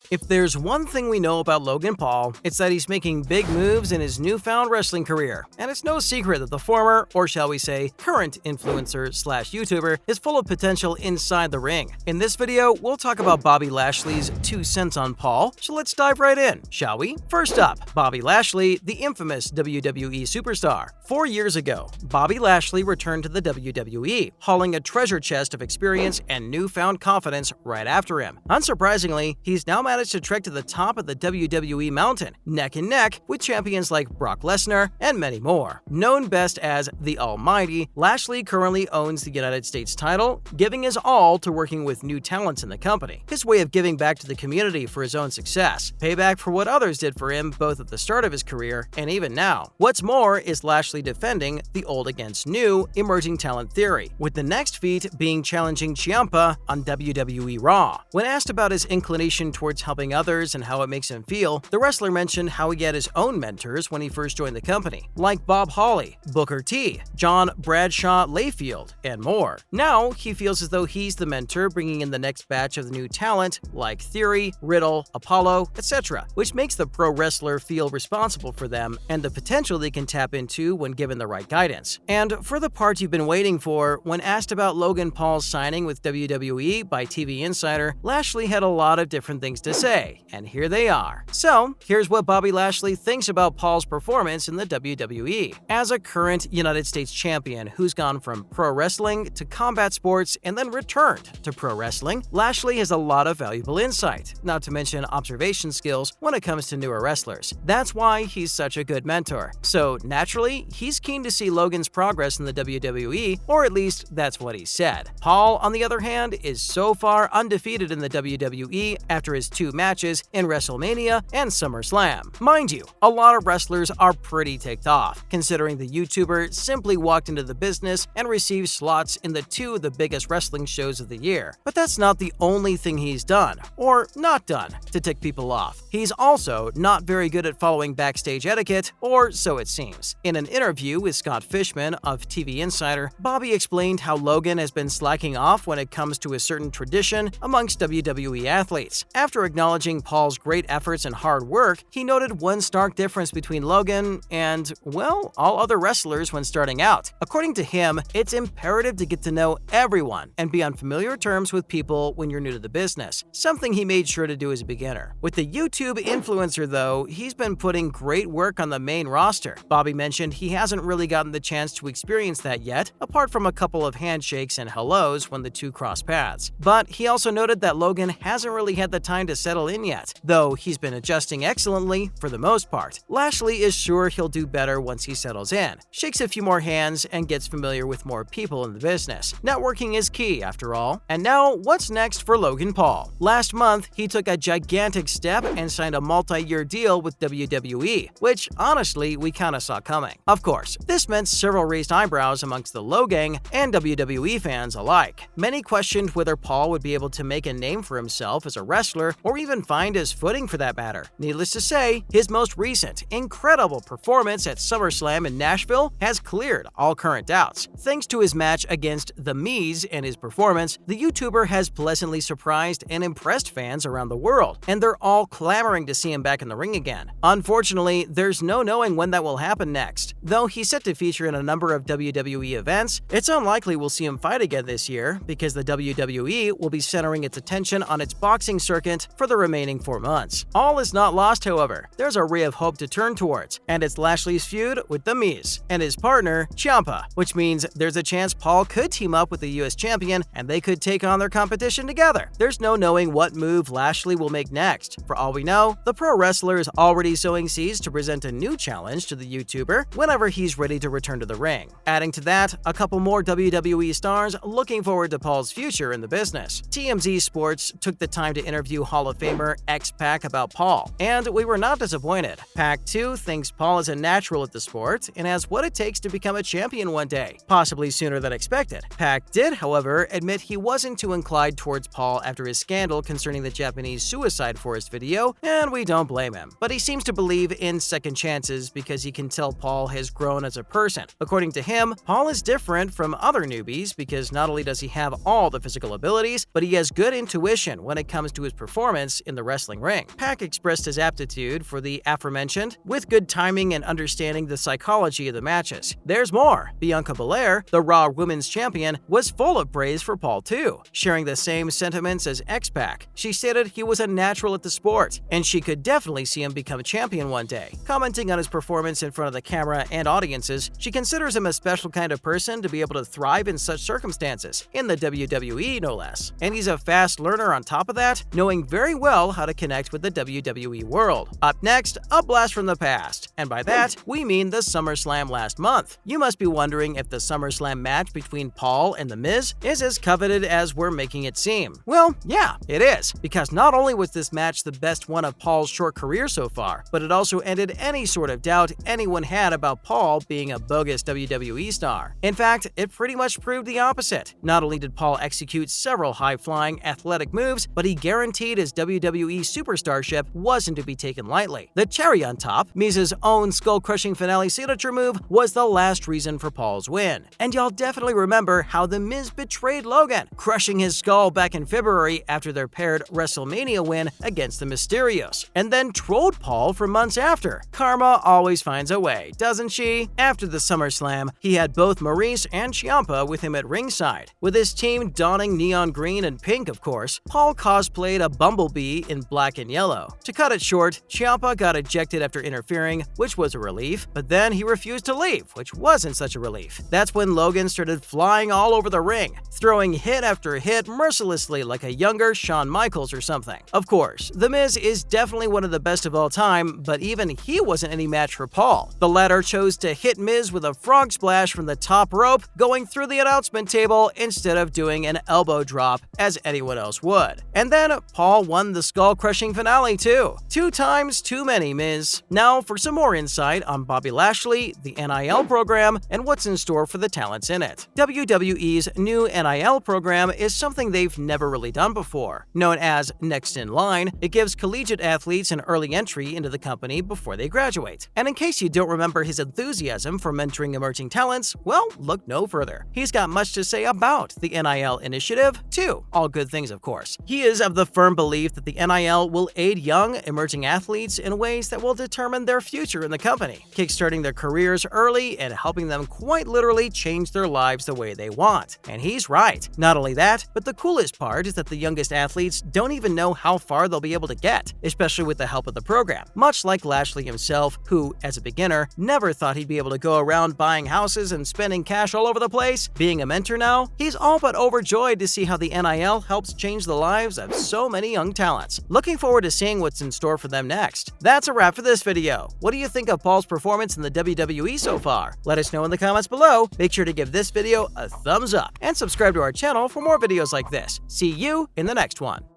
If there's one thing we know about Logan Paul, it's that he's making big moves in his newfound wrestling career. And it's no secret that the former, or shall we say, current influencer/YouTuber is full of potential inside the ring. In this video, we'll talk about Bobby Lashley's 2 cents on Paul, so let's dive right in, shall we? First up, Bobby Lashley, the infamous WWE superstar. 4 years ago, Bobby Lashley returned to the WWE, hauling a treasure chest of experience and newfound confidence right after him. Unsurprisingly, he's now managed to trek to the top of the WWE mountain, neck and neck with champions like Brock Lesnar and many more. Known best as the Almighty, Lashley currently owns the United States title, giving his all to working with new talents in the company. His way of giving back to the community for his own success, payback for what others did for him both at the start of his career and even now. What's more is Lashley defending the old against new emerging talent theory, with the next feat being challenging Ciampa on WWE Raw. When asked about his inclination towards helping others and how it makes him feel, the wrestler mentioned how he had his own mentors when he first joined the company, like Bob Holly, Booker T, John Bradshaw Layfield, and more. Now, he feels as though he's the mentor bringing in the next batch of the new talent like Theory, Riddle, Apollo, etc., which makes the pro wrestler feel responsible for them and the potential they can tap into when given the right guidance. And for the part you've been waiting for, when asked about Logan Paul's signing with WWE by TV Insider, Lashley had a lot of different things to say, and here they are. So, here's what Bobby Lashley thinks about Paul's performance in the WWE. As a current United States champion who's gone from pro wrestling to combat sports and then returned to pro wrestling, Lashley has a lot of valuable insight, not to mention observation skills when it comes to newer wrestlers. That's why he's such a good mentor. So, naturally, he's keen to see Logan's progress in the WWE, or at least that's what he said. Paul, on the other hand, is so far undefeated in the WWE after his 2 matches in WrestleMania and SummerSlam. Mind you, a lot of wrestlers are pretty ticked off, considering the YouTuber simply walked into the business and received slots in the 2 of the biggest wrestling shows of the year. But that's not the only thing he's done, or not done, to tick people off. He's also not very good at following backstage etiquette, or so it seems. In an interview with Scott Fishman of TV Insider, Bobby explained how Logan has been slacking off when it comes to a certain tradition amongst WWE athletes. After acknowledging Paul's great efforts and hard work, he noted one stark difference between Logan and, well, all other wrestlers when starting out. According to him, it's imperative to get to know everyone and be on familiar terms with people when you're new to the business, something he made sure to do as a beginner. With the YouTube influencer, though, he's been putting great work on the main roster. Bobby mentioned he hasn't really gotten the chance to experience that yet, apart from a couple of handshakes and hellos when the 2 cross paths. But he also noted that Logan hasn't really had the time to settle in yet, though he's been adjusting excellently for the most part. Lashley is sure he'll do better once he settles in, shakes a few more hands, and gets familiar with more people in the business. Networking is key, after all. And now, what's next for Logan Paul? Last month, he took a gigantic step and signed a multi-year deal with WWE, which, honestly, we kinda saw coming. Of course, this meant several raised eyebrows amongst the Logang and WWE fans alike. Many questioned whether Paul would be able to make a name for himself as a wrestler or even find his footing for that matter. Needless to say, his most recent, incredible performance at SummerSlam in Nashville has cleared all current doubts. Thanks to his match against The Miz and his performance, the YouTuber has pleasantly surprised and impressed fans around the world, and they're all clamoring to see him back in the ring again. Unfortunately, there's no knowing when that will happen next. Though he's set to feature in a number of WWE events, it's unlikely we'll see him fight again this year because the WWE will be centering its attention on its boxing circuit for the remaining 4 months. All is not lost, however. There's a ray of hope to turn towards, and it's Lashley's feud with The Miz and his partner, Ciampa, which means there's a chance Paul could team up with the US champion and they could take on their competition together. There's no knowing what move Lashley will make next. For all we know, the pro wrestler is already sowing seeds to present a new challenge to the YouTuber whenever he's ready to return to the ring. Adding to that, a couple more WWE stars looking forward to Paul's future in the business. TMZ Sports took the time to interview Hall of Famer X-Pac about Paul, and we were not disappointed. Pac, too, thinks Paul is a natural at the sport and has what it takes to become a champion one day, possibly sooner than expected. Pac did, however, admit he wasn't too inclined towards Paul after his scandal concerning the Japanese suicide forest video, and we don't blame him. But he seems to believe in second chances because he can tell Paul has grown as a person. According to him, Paul is different from other newbies because not only does he have all the physical abilities, but he has good intuition when it comes to his performance performance in the wrestling ring. Pac expressed his aptitude for the aforementioned, with good timing and understanding the psychology of the matches. There's more. Bianca Belair, the Raw Women's Champion, was full of praise for Paul too, sharing the same sentiments as X-Pac. She stated he was a natural at the sport, and she could definitely see him become champion one day. Commenting on his performance in front of the camera and audiences, she considers him a special kind of person to be able to thrive in such circumstances, in the WWE no less. And he's a fast learner on top of that, knowing very well how to connect with the WWE world. Up next, a blast from the past, and by that, we mean the SummerSlam last month. You must be wondering if the SummerSlam match between Paul and The Miz is as coveted as we're making it seem. Well, yeah, it is, because not only was this match the best one of Paul's short career so far, but it also ended any sort of doubt anyone had about Paul being a bogus WWE star. In fact, it pretty much proved the opposite. Not only did Paul execute several high-flying, athletic moves, but he guaranteed his WWE superstarship wasn't to be taken lightly. The cherry on top, Miz's own skull-crushing finale signature move, was the last reason for Paul's win. And y'all definitely remember how The Miz betrayed Logan, crushing his skull back in February after their paired WrestleMania win against the Mysterios, and then trolled Paul for months after. Karma always finds a way, doesn't she? After the SummerSlam, he had both Maurice and Ciampa with him at ringside. With his team donning neon green and pink, of course, Paul cosplayed a bumblebee in black and yellow. To cut it short, Ciampa got ejected after interfering, which was a relief, but then he refused to leave, which wasn't such a relief. That's when Logan started flying all over the ring, throwing hit after hit mercilessly like a younger Shawn Michaels or something. Of course, The Miz is definitely one of the best of all time, but even he wasn't any match for Paul. The latter chose to hit Miz with a frog splash from the top rope, going through the announcement table instead of doing an elbow drop as anyone else would. And then Paul won the skull-crushing finale too. 2 times too many, Miz. Now for some more insight on Bobby Lashley, the NIL program, and what's in store for the talents in it. WWE's new NIL program is something they've never really done before. Known as Next in Line, it gives collegiate athletes an early entry into the company before they graduate. And in case you don't remember his enthusiasm for mentoring emerging talents, well, look no further. He's got much to say about the NIL initiative, too. All good things, of course. He is of the firm belief that the NIL will aid young, emerging athletes in ways that will determine their future in the company, kickstarting their careers early and helping them quite literally change their lives the way they want. And he's right. Not only that, but the coolest part is that the youngest athletes don't even know how far they'll be able to get, especially with the help of the program. Much like Lashley himself, who, as a beginner, never thought he'd be able to go around buying houses and spending cash all over the place. Being a mentor now, he's all but overjoyed to see how the NIL helps change the lives of so many young talents. Looking forward to seeing what's in store for them next. That's a wrap for this video. What do you think of Paul's performance in the WWE so far? Let us know in the comments below. Make sure to give this video a thumbs up and subscribe to our channel for more videos like this. See you in the next one.